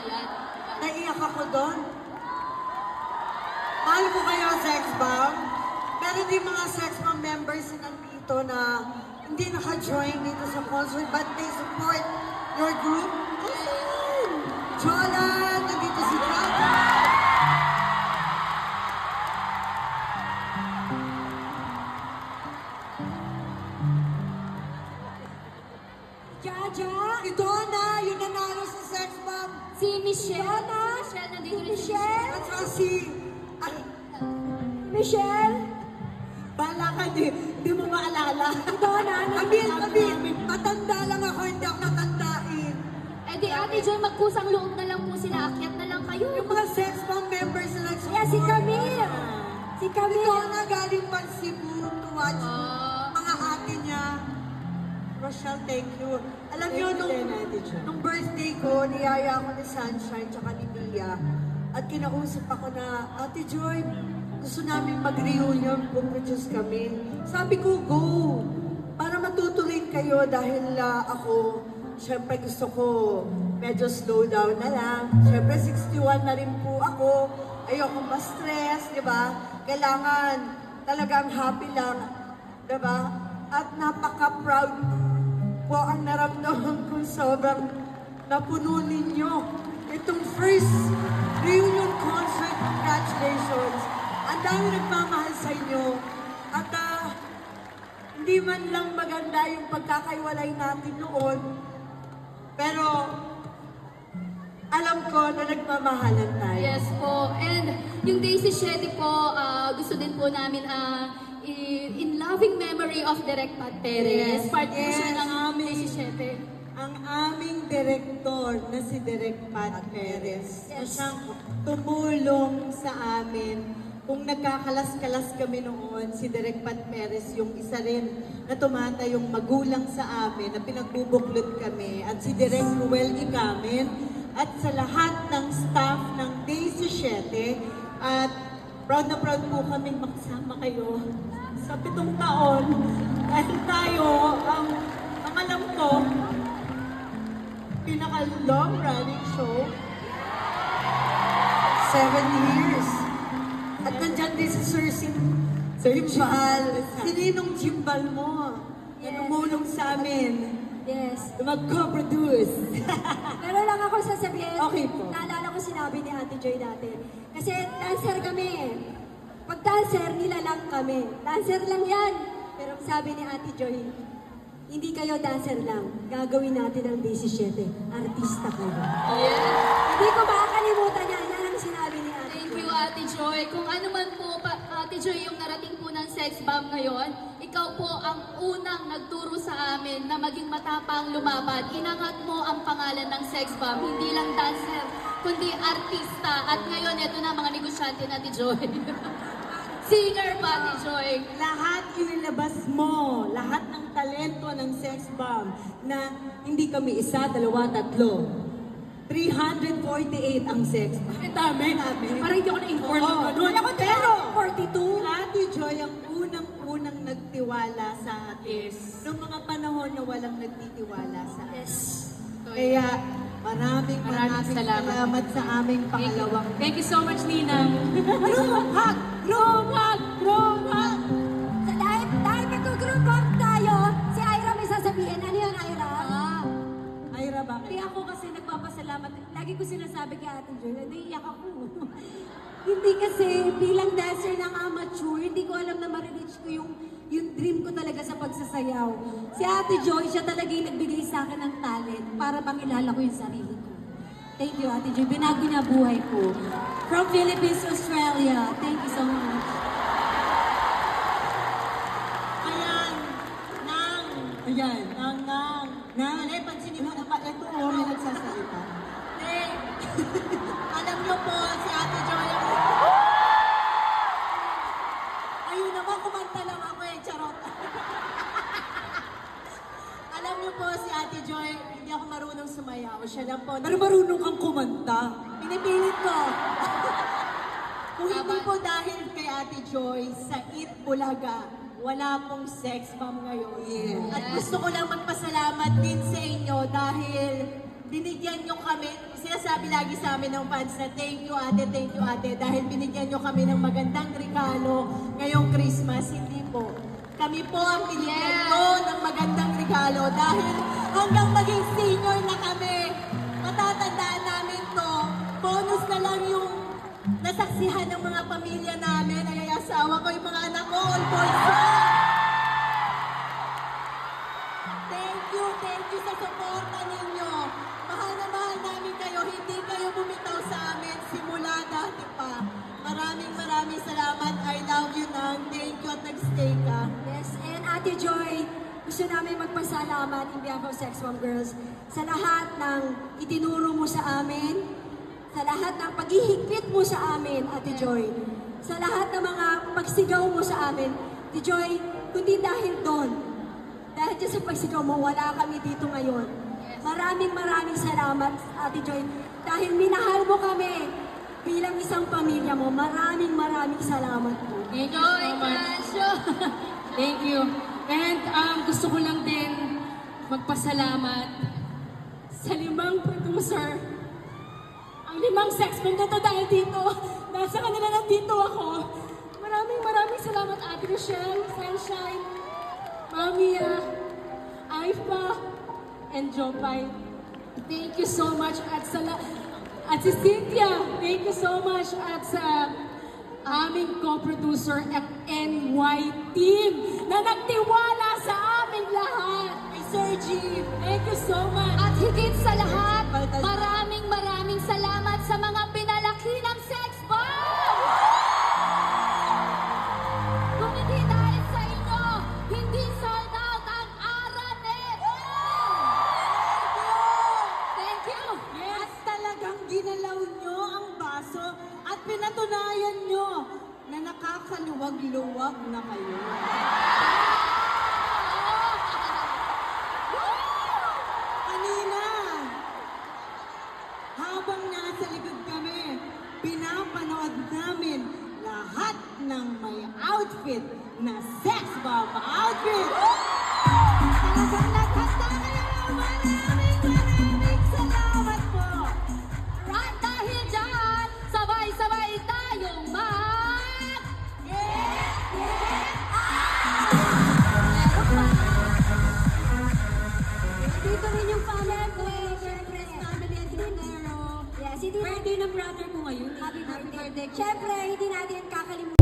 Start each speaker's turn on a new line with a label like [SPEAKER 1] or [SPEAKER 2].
[SPEAKER 1] yan.
[SPEAKER 2] Naiyak ako doon. Mahal ko kayo, Sex Bomb. Pero di mga Sex Bomb members na nandito na hindi naka-join dito sa concert, but they support your group. Awesome! Jola, nandito si Jaja. Jaja! Si Donna, yung nanalo sa Sex Bomb.
[SPEAKER 1] Si Michelle.
[SPEAKER 2] Donna!
[SPEAKER 1] Michelle, nandito rin si
[SPEAKER 2] Michelle! At saka si...
[SPEAKER 3] Michelle?
[SPEAKER 2] Bala ka, di mo maalala.
[SPEAKER 3] Ito na,
[SPEAKER 2] Abil, matanda lang ako, hindi ako natandain.
[SPEAKER 1] Eh di Ate Joy, magkusang loob na lang po sila. Akyat na lang kayo.
[SPEAKER 2] Yung mga Sex Bomb members na nagsupport.
[SPEAKER 3] Yeah, si Camille. Si Camille.
[SPEAKER 2] Ito na galing pa Cebu to watch
[SPEAKER 1] Ah.
[SPEAKER 2] mga ate niya. Rochelle, thank you. Alam niyo, nung birthday ko, niyaya ako ni Sunshine tsaka ni Mia. At kinausap ako na, Ate Joy, gusto namin mag-reunion, puproduce kami. Sabi ko, go! Para matutuloy kayo dahil ako, syempre gusto ko medyo slow down na lang. Syempre 61 na rin po ako. Ayoko ma-stress, di ba? Kailangan talagang happy lang, di ba? At napaka-proud po ang naramdaman ko, sobrang napuno ninyo. Itong first reunion concert, congratulations. Ang dami nagmamahal sa inyo. At hindi man lang maganda yung pagkakaiwalay natin noon. Pero alam ko na nagmamahalan tayo.
[SPEAKER 1] Yes po. And yung Day 17 po, gusto din po namin in loving memory of Direk Pat Perez.
[SPEAKER 2] Yes,
[SPEAKER 1] Part po siya
[SPEAKER 2] yes.
[SPEAKER 1] ng Day 17.
[SPEAKER 2] Ang aming direktor na si Direk Pat Perez, na siyang tumulong sa amin. Kung nagkakalas-kalas kami noon, si Direk Pat Perez yung isa rin na tumatayong magulang sa amin, na pinagbubuklod kami, at si Direk Ruel Ikamen, at sa lahat ng staff ng Day 17, at proud na proud po kaming makasama kayo sa 7 taon, dahil tayo ang alam ko, pinaka-long running show. 7 years. At nandyan din si Sir Jimbal. Si Ninong Jimbal mo. Na tumulong sa amin.
[SPEAKER 3] Yes.
[SPEAKER 2] Na mag-co-produce.
[SPEAKER 3] Pero lang ako sasabihin,
[SPEAKER 2] Okay po.
[SPEAKER 3] naalala ko sinabi ni Ate Joy dati. Kasi dancer kami eh. Pag dancer, nilalang kami. Dancer lang yan. Pero sabi ni Ate Joy, hindi kayo dancer lang. Gagawin natin ang 17. Artista kayo. Hindi ko makakalimutan yan. Yan ang sinabi ni Ate
[SPEAKER 1] Thank
[SPEAKER 3] Joy.
[SPEAKER 1] you, Ate Joy. Kung ano man po, Ate Joy, yung narating po ng Sex Bomb ngayon, ikaw po ang unang nagturo sa amin na maging matapang lumaban. Inangat mo ang pangalan ng Sex Bomb, hindi lang dancer, kundi artista. At ngayon, ito na mga negosyante na Ate Joy. Singer pa, Ate Joy.
[SPEAKER 2] Lahat inilabas mo. Lahat ng talento ng Sex Bomb na hindi kami isa, dalawa, tatlo. 348 ang Sex Bomb. Ang dami.
[SPEAKER 1] Parang hindi ako na-inform
[SPEAKER 2] Oo.
[SPEAKER 1] ng ganun.
[SPEAKER 2] Ako, pero
[SPEAKER 3] 42.
[SPEAKER 2] Ate Joy ang unang-unang nagtiwala sa atin.
[SPEAKER 1] Yes.
[SPEAKER 2] Noong mga panahon na walang nagtitiwala sa atin.
[SPEAKER 3] Yes.
[SPEAKER 2] Kaya maraming salamat sa aming pangalawang.
[SPEAKER 1] Thank you so much, Ninang.
[SPEAKER 2] Group hug! Group hug! Group hug!
[SPEAKER 3] So, dahil mag-group hug tayo, si Ira may sasabihin. Ano yun, Ira?
[SPEAKER 2] Ira, bakit?
[SPEAKER 3] Hindi ako kasi nagpapasalamat. Lagi ko sinasabi kay Ate Joy, naiiyak ako. Hindi kasi bilang dancer ng amateur, hindi ko alam na ma-reach ko yung dream ko talaga sa pagsasayaw. Si Ate Joy, siya talaga yung nagbigay sa akin ng talent para pangilala ko yung sarili ko. Thank you, Ate Joy. Binago niya buhay ko. From Philippines, Australia. Thank you so much.
[SPEAKER 2] Ayan, nang, eh, pansinin mo na ba, ito may nagsasalita. Eh, alam niyo po, si Ate Joy, ayun naman, kumanta lang ako eh, charot. Alam niyo po, si Ate Joy, hindi ako marunong sumayaw, siya lang po. Pero marunong kang kumanta. Pinipilit ko. Kung hindi po dahil kay Ate Joy, sa Eat Bulaga, wala pong Sex Bomb ngayon. At gusto ko lang magpasalamat din sa inyo dahil binigyan nyo kami,
[SPEAKER 4] sinasabi lagi sa amin ng fans na thank you ate, dahil binigyan nyo kami ng magandang regalo ngayong Christmas. Hindi po. Kami po ang binigyan nyo ng magandang regalo dahil hanggang maging senior na kami, matatandaan namin to, bonus na lang yung nasaksihan ng mga pamilya namin, ay asawa ko, yung mga anak ko, all boys ko. Thank you sa suporta ninyo. Mahal na mahal namin kayo. Hindi kayo bumitaw sa amin simula dati pa. Maraming salamat. I love you, Nang. Thank you at nag-stay ka.
[SPEAKER 3] Yes, and Ate Joy, gusto namin magpasalamat in behalf of Sex Bomb Girls sa lahat ng itinuro mo sa amin, sa lahat ng paghihigpit mo sa amin, Ate Joy, sa lahat ng mga pagsigaw mo sa amin. Ate Joy, kundi dahil doon, dahil dyan sa pagsigaw mo, wala kami dito ngayon. Maraming salamat, Ate Joy, dahil minahal mo kami bilang isang pamilya mo. Maraming salamat po.
[SPEAKER 5] Thank you
[SPEAKER 1] Joy
[SPEAKER 5] so much.
[SPEAKER 1] Casio!
[SPEAKER 5] Thank you. And gusto ko lang din magpasalamat sa 5 producer. Ang 5 sex bomb na to dahil dito, nasa kanila nandito ako. Maraming salamat Ate Rochelle, Sunshine, Mamia, Aifa, and Jopay. Thank you so much at si Cynthia, thank you so much at sa aming co-producer at NY team na nagtiwala sa aming lahat.
[SPEAKER 4] Ay, Sir G.
[SPEAKER 5] Thank you so much.
[SPEAKER 1] At higit sa lahat, maraming salamat sa mga pinalaki ng Sex Bomb! Kung hindi dahil sa inyo, hindi sold out ang Aranet! Thank you!
[SPEAKER 4] At talagang ginalaw nyo ang baso at pinatunayan nyo na nakakaluwag-luwag na kayo. Kanina, habang nasa likod kami, pinapanood namin lahat ng may outfit na sex bomb outfit. Talagang naghanda kayo. Maraming salamat po.
[SPEAKER 1] At dahil dyan, sabay-sabay tayong
[SPEAKER 3] Dito rin yung family ko eh. Siyempre, family and dinero. Yes, hindi birthday ng brother ko ngayon. Happy birthday. Siyempre, hindi natin kakalimutan